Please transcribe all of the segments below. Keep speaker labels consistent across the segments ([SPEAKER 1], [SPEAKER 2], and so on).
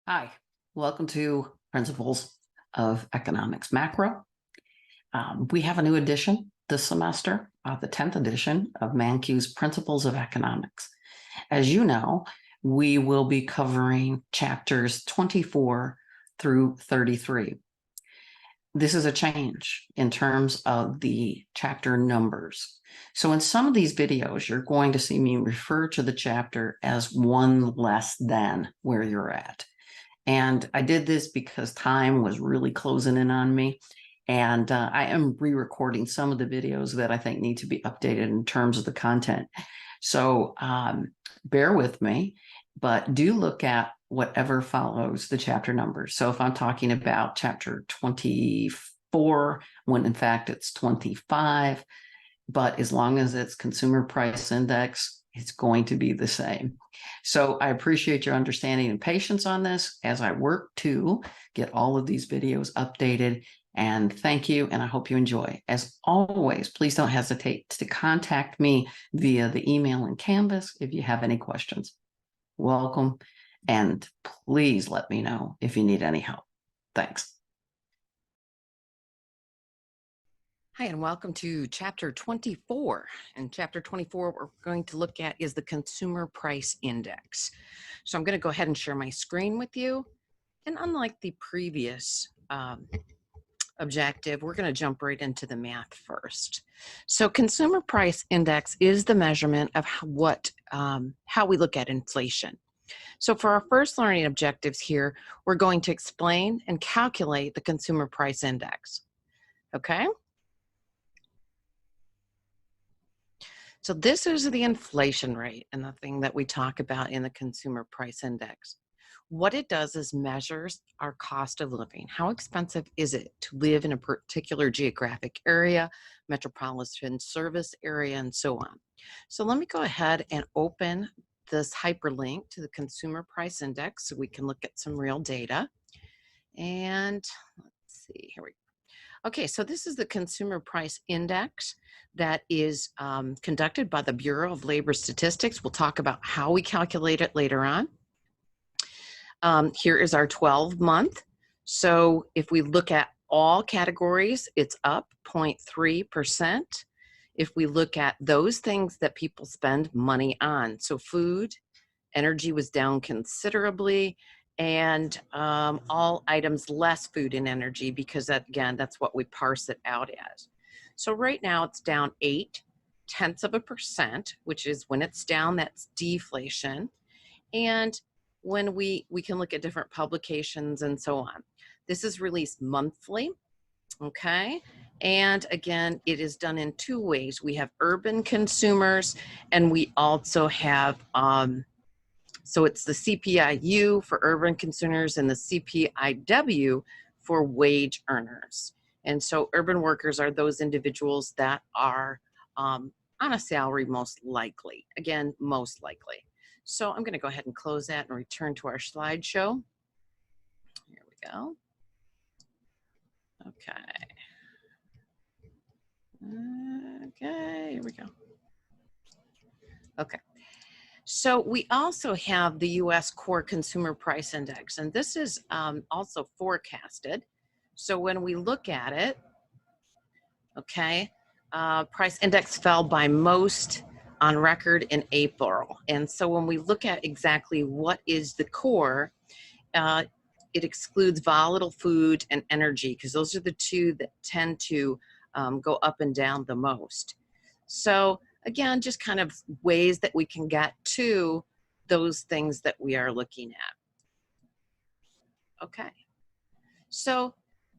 [SPEAKER 1] Hi, welcome to Principles of Economics Macro. We have a new edition this semester, the 10th edition of Mancu's Principles of Economics. As you know, we will be covering chapters 24 through 33. This is a change in terms of the chapter numbers. So in some of these videos, you're going to see me refer to the chapter as one less than where you're at. And I did this because time was really closing in on me. And I am re-recording some of the videos that I think need to be updated in terms of the content. So bear with me, but do look at whatever follows the chapter numbers. So if I'm talking about chapter 24, when in fact it's 25, but as long as it's consumer price index, it's going to be the same. So I appreciate your understanding and patience on this as I work to get all of these videos updated. And thank you, and I hope you enjoy. As always, please don't hesitate to contact me via the email and Canvas if you have any questions. Welcome, and please let me know if you need any help. Thanks.
[SPEAKER 2] Hi, and welcome to Chapter 24. In Chapter 24, what we're going to look at is the Consumer Price Index. So I'm going to go ahead and share my screen with you. And unlike the previous objective, we're going to jump right into the math first. So Consumer Price Index is the measurement of how we look at inflation. So for our first learning objectives here, we're going to explain and calculate the Consumer Price Index. Okay? So this is the inflation rate and the thing that we talk about in the Consumer Price Index. What it does is measures our cost of living. How expensive is it to live in a particular geographic area, metropolitan service area, and so on. So let me go ahead and open this hyperlink to the Consumer Price Index so we can look at some real data. And let's see, here we go. Okay, so this is the Consumer Price Index that is conducted by the Bureau of Labor Statistics. We'll talk about how we calculate it later on. Here is our 12-month. So if we look at all categories, it's up 0.3%. If we look at those things that people spend money on, so food, energy was down considerably, and all items less food and energy, because that, again, that's what we parse it out as. So right now it's down 0.8%, which is when it's down, that's deflation. And when we can look at different publications and so on. This is released monthly, okay? And again, it is done in two ways. We have urban consumers, and we also have so it's the CPIU for urban consumers and the CPIW for wage earners. And so urban workers are those individuals that are on a salary, most likely. Again, most likely. So I'm going to go ahead and close that and return to our slideshow. Here we go. Okay. Okay, here we go. Okay. So we also have the U.S. Core Consumer Price Index, and this is also forecasted. So when we look at it, okay, price index fell by most on record in April. And so when we look at exactly what is the core, it excludes volatile food and energy, because those are the two that tend to go up and down the most. So again, just kind of ways that we can get to those things that we are looking at. Okay. So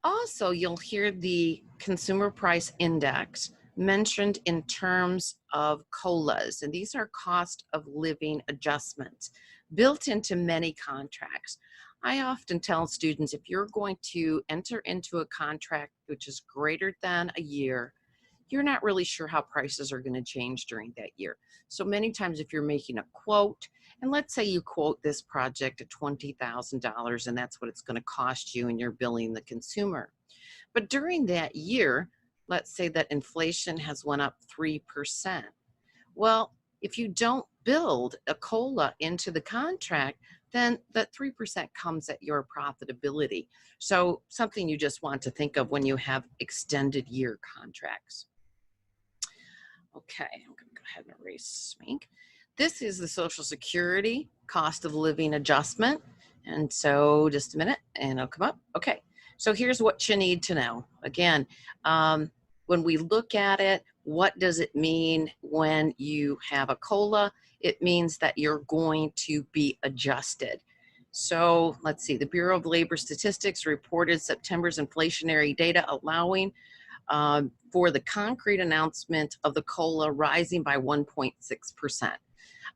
[SPEAKER 2] also you'll hear the Consumer Price Index mentioned in terms of COLAs, and these are cost of living adjustments built into many contracts. I often tell students, if you're going to enter into a contract which is greater than a year, you're not really sure how prices are going to change during that year. So many times if you're making a quote, and let's say you quote this project at $20,000 and that's what it's going to cost you and you're billing the consumer. But during that year, let's say that inflation has went up 3%. Well, if you don't build a COLA into the contract, then that 3% comes at your profitability. So something you just want to think of when you have extended year contracts. Okay, I'm going to go ahead and erase Smink. This is the Social Security cost of living adjustment. And so just a minute and it'll come up. Okay, so here's what you need to know. Again, when we look at it, what does it mean when you have a COLA? It means that you're going to be adjusted. So let's see, the Bureau of Labor Statistics reported September's inflationary data allowing for the concrete announcement of the COLA rising by 1.6%.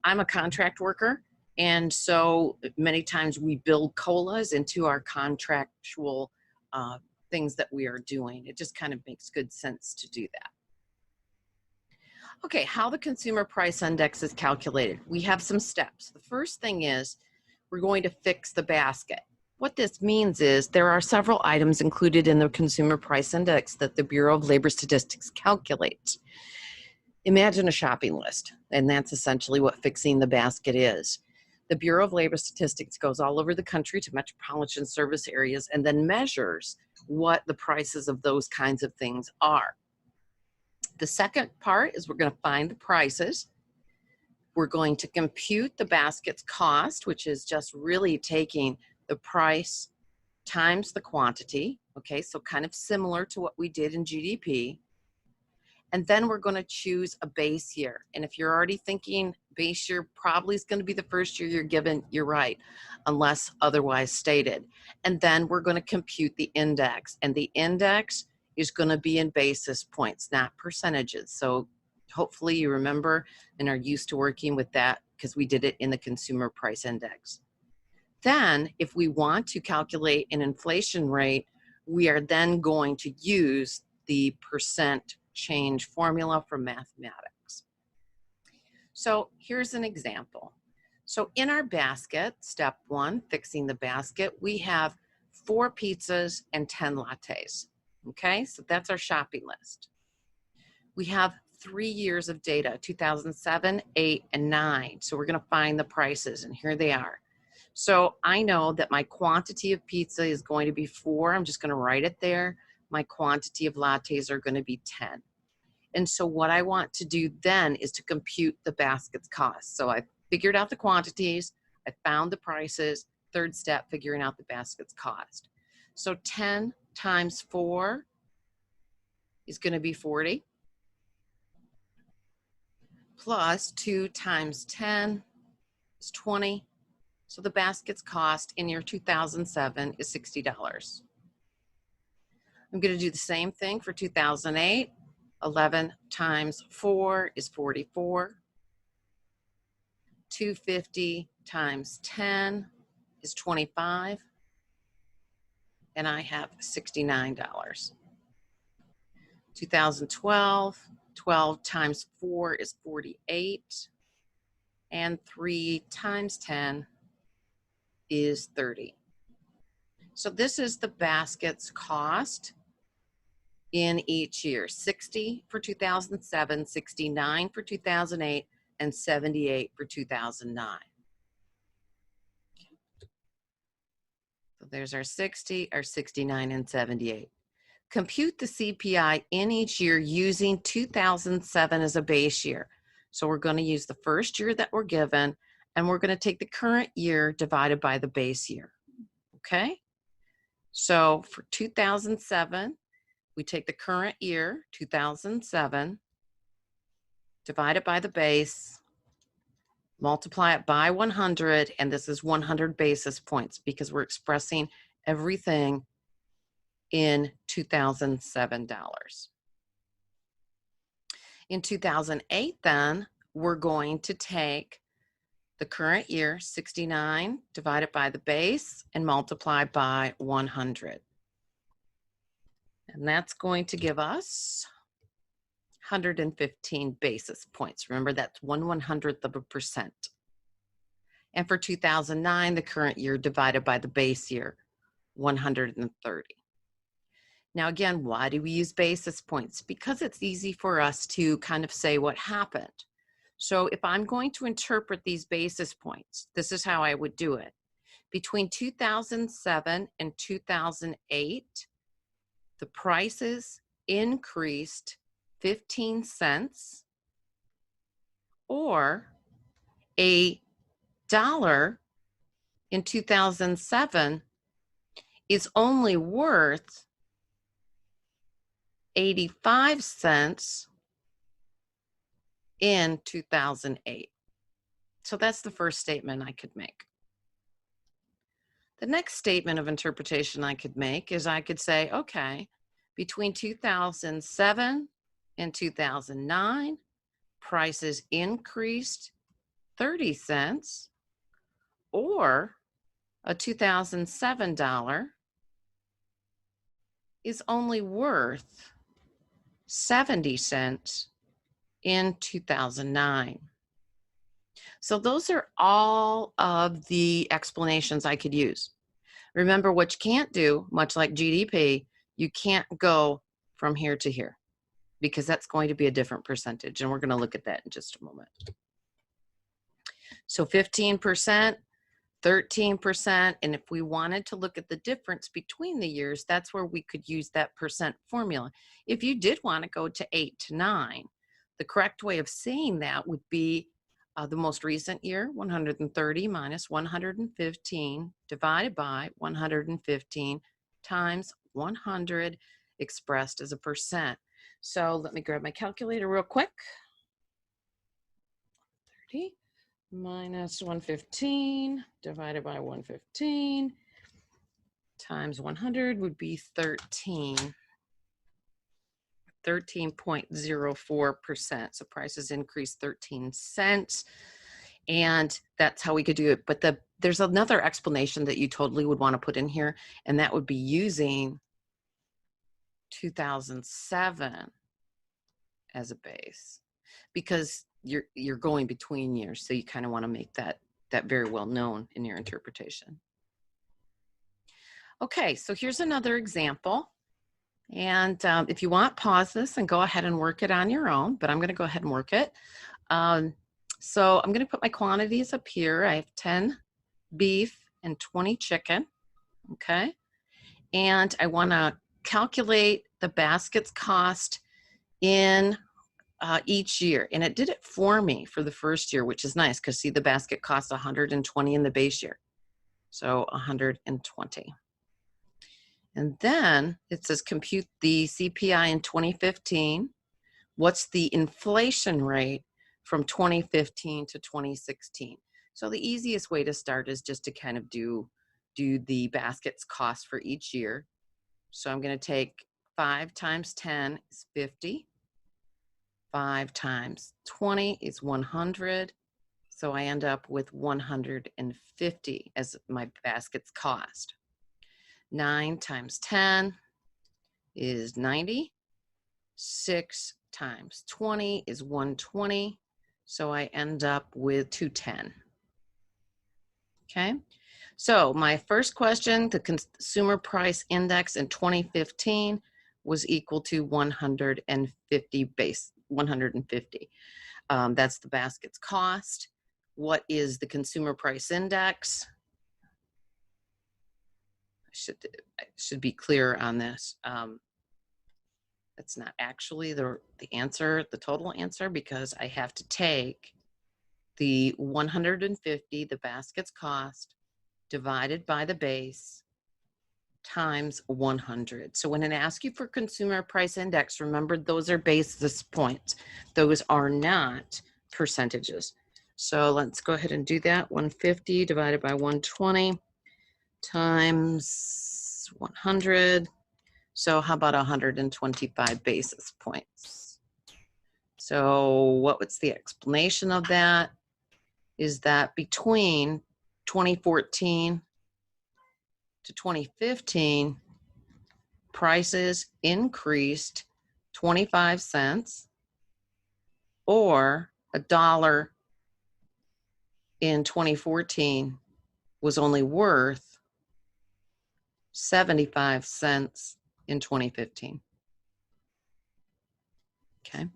[SPEAKER 2] I'm a contract worker, and so many times we build COLAs into our contractual things that we are doing. It just kind of makes good sense to do that. Okay, how the Consumer Price Index is calculated. We have some steps. The first thing is we're going to fix the basket. What this means is there are several items included in the Consumer Price Index that the Bureau of Labor Statistics calculates. Imagine a shopping list, and that's essentially what fixing the basket is. The Bureau of Labor Statistics goes all over the country to metropolitan service areas and then measures what the prices of those kinds of things are. The second part is we're going to find the prices. We're going to compute the basket's cost, which is just really taking the price times the quantity. Okay, so kind of similar to what we did in GDP. And then we're going to choose a base year. And if you're already thinking base year probably is going to be the first year you're given, you're right, unless otherwise stated. And then we're going to compute the index. And the index is going to be in basis points, not percentages. So hopefully you remember and are used to working with that because we did it in the Consumer Price Index. Then if we want to calculate an inflation rate, we are then going to use the percent change formula from mathematics. So here's an example. So in our basket, step 1, fixing the basket, we have 4 pizzas and 10 lattes. Okay, so that's our shopping list. We have 3 years of data, 2007, 8, and 9. So we're going to find the prices, and here they are. So I know that my quantity of pizza is going to be 4. I'm just going to write it there. My quantity of lattes are going to be 10. And so what I want to do then is to compute the basket's cost. So I figured out the quantities, I found the prices, third step, figuring out the basket's cost. So 10 times 4 is going to be 40, plus 2 times 10 is 20. So the basket's cost in year 2007 is $60. I'm going to do the same thing for 2008. 11 times 4 is 44. 250 times 10 is 25. And I have $69. 2012, 12 times 4 is 48. And 3 times 10 is 30. So this is the basket's cost in each year: 60 for 2007, 69 for 2008, and 78 for 2009. So there's our 60, our 69, and 78. Compute the CPI in each year using 2007 as a base year. So we're going to use the first year that we're given, and we're going to take the current year divided by the base year. Okay? So for 2007, we take the current year, 2007, divide it by the base, multiply it by 100, and this is 100 basis points because we're expressing everything in 2007 dollars. In 2008, then, we're going to take the current year, 69, divide it by the base, and multiply by 100. And that's going to give us 115 basis points. Remember, that's 1/100th of a percent. And for 2009, the current year divided by the base year, 130. Now, again, why do we use basis points? Because it's easy for us to kind of say what happened. So if I'm going to interpret these basis points, this is how I would do it. Between 2007 and 2008, the prices increased 15 cents, or a dollar in 2007 is only worth 85 cents in 2008. So that's the first statement I could make. The next statement of interpretation I could make is I could say, okay, between 2007 and 2009, prices increased 30 cents, or a 2007 dollar is only worth 70 cents in 2009. So those are all of the explanations I could use. Remember, what you can't do, much like GDP, you can't go from here to here, because that's going to be a different percentage. And we're going to look at that in just a moment. So 15%, 13%. And if we wanted to look at the difference between the years, that's where we could use that percent formula. If you did want to go to 8 to 9, the correct way of saying that would be the most recent year, 130 minus 115 divided by 115 times 100 expressed as a percent. So let me grab my calculator real quick. 30 minus 115 divided by 115 times 100 would be 13.04%. So prices increased 13 cents. And that's how we could do it. But there's another explanation that you totally would want to put in here, and that would be using 2007 as a base, because you're going between years. So you kind of want to make that very well known in your interpretation. Okay, so here's another example. And if you want, pause this and go ahead and work it on your own, but I'm going to go ahead and work it. So I'm going to put my quantities up here. I have 10 beef and 20 chicken, okay? And I want to calculate the basket's cost in each year. And it did it for me for the first year, which is nice, because see, the basket costs 120 in the base year. So 120. And then it says compute the CPI in 2015. What's the inflation rate from 2015 to 2016? So the easiest way to start is just to kind of do the basket's cost for each year. So I'm going to take 5 times 10 is 50. 5 times 20 is 100. So I end up with 150 as my basket's cost. 9 times 10 is 90. 6 times 20 is 120. So I end up with 210. Okay. So my first question, the consumer price index in 2015 was equal to 150 base, 150. That's the basket's cost. What is the consumer price index? I should be clear on this. That's not actually the answer, the total answer, because I have to take the 150, the basket's cost, divided by the base, times 100. So when it asks you for consumer price index, remember those are basis points. Those are not percentages. So let's go ahead and do that. 150 divided by 120 times 100. So how about 125 basis points? So what was the explanation of that? Is that between 2014 to 2015, prices increased 25 cents, or $1 in 2014 was only worth 75 cents in 2015. Okay.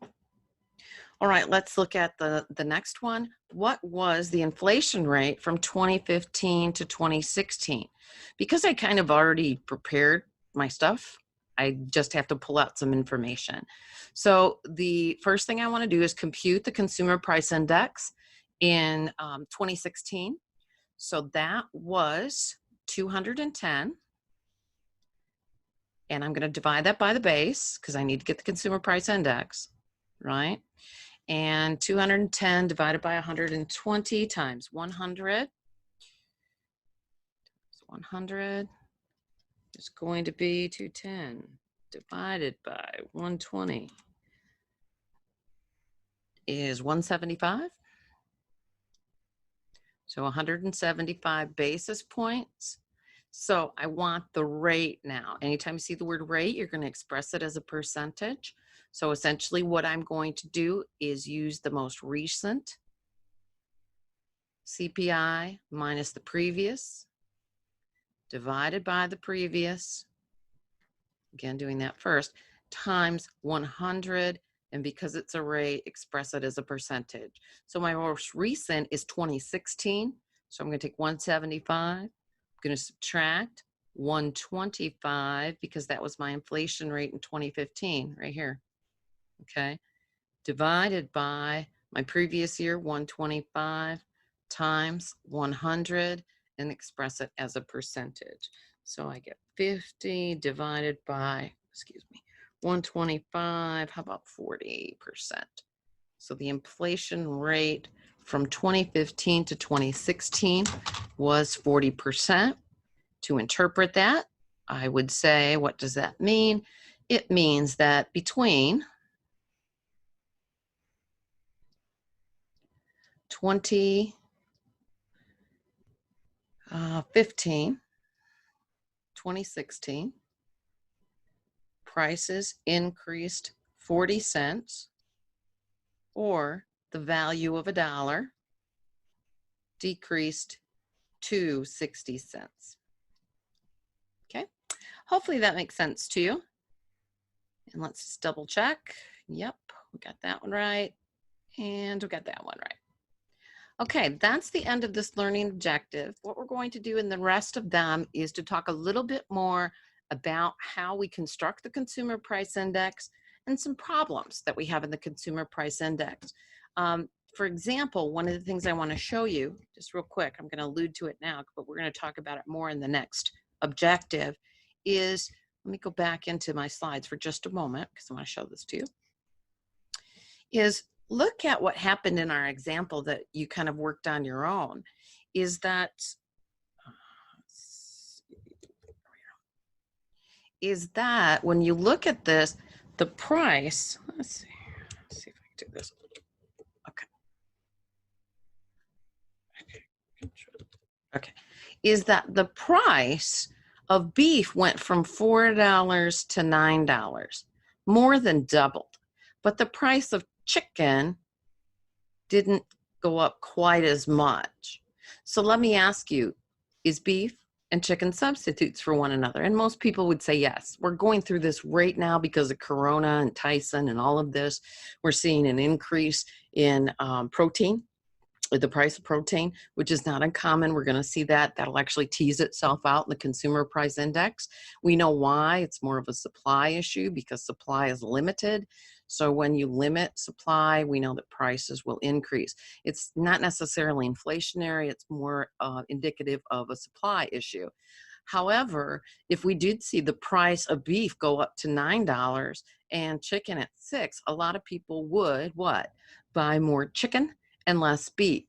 [SPEAKER 2] All right, let's look at the next one. What was the inflation rate from 2015 to 2016? Because I kind of already prepared my stuff, I just have to pull out some information. So the first thing I want to do is compute the consumer price index in 2016. So that was 210. And I'm going to divide that by the base because I need to get the consumer price index, right? And 210 divided by 120 times 100. 100 is going to be 210 divided by 120 is 175. So 175 basis points. So I want the rate now. Anytime you see the word rate, you're going to express it as a percentage. So essentially what I'm going to do is use the most recent CPI minus the previous divided by the previous, again doing that first, times 100, and because it's a rate, express it as a percentage. So my most recent is 2016, so I'm going to take 175, I'm going to subtract 125 because that was my inflation rate in 2015 right here, okay, divided by my previous year, 125 times 100, and express it as a percentage. So I get 50 divided by, 125, how about 40%? So the inflation rate from 2015 to 2016 was 40%. To interpret that, I would say, what does that mean? It means that between 2016, prices increased 40 cents, or the value of $1 decreased to 60 cents. Okay, hopefully that makes sense to you. And let's just double check. Yep, we got that one right. And we got that one right. Okay, that's the end of this learning objective. What we're going to do in the rest of them is to talk a little bit more about how we construct the consumer price index and some problems that we have in the consumer price index. For example, one of the things I want to show you, just real quick, I'm going to allude to it now, but we're going to talk about it more in the next objective, is, let me go back into my slides for just a moment because I want to show this to you, is look at what happened in our example that you kind of worked on your own, is that when you look at this, the price, let's see if I can do this. Okay, is that the price of beef went from $4 to $9, more than doubled, but the price of chicken didn't go up quite as much. So let me ask you, is beef and chicken substitutes for one another? And most people would say yes. We're going through this right now because of Corona and Tyson and all of this. We're seeing an increase in protein, the price of protein, which is not uncommon. We're going to see that. That'll actually tease itself out in the consumer price index. We know why. It's more of a supply issue because supply is limited. So when you limit supply, we know that prices will increase. It's not necessarily inflationary. It's more indicative of a supply issue. However, if we did see the price of beef go up to $9 and chicken at $6, a lot of people would what? Buy more chicken and less beef.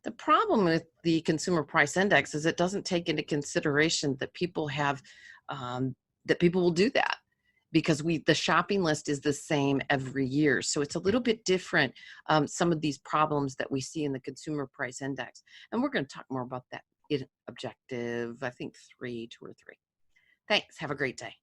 [SPEAKER 2] The problem with the consumer price index is it doesn't take into consideration that people have, that people will do that because the shopping list is the same every year. So it's a little bit different, some of these problems that we see in the consumer price index. And we're going to talk more about that in objective, I think 2 or 3. Thanks. Have a great day.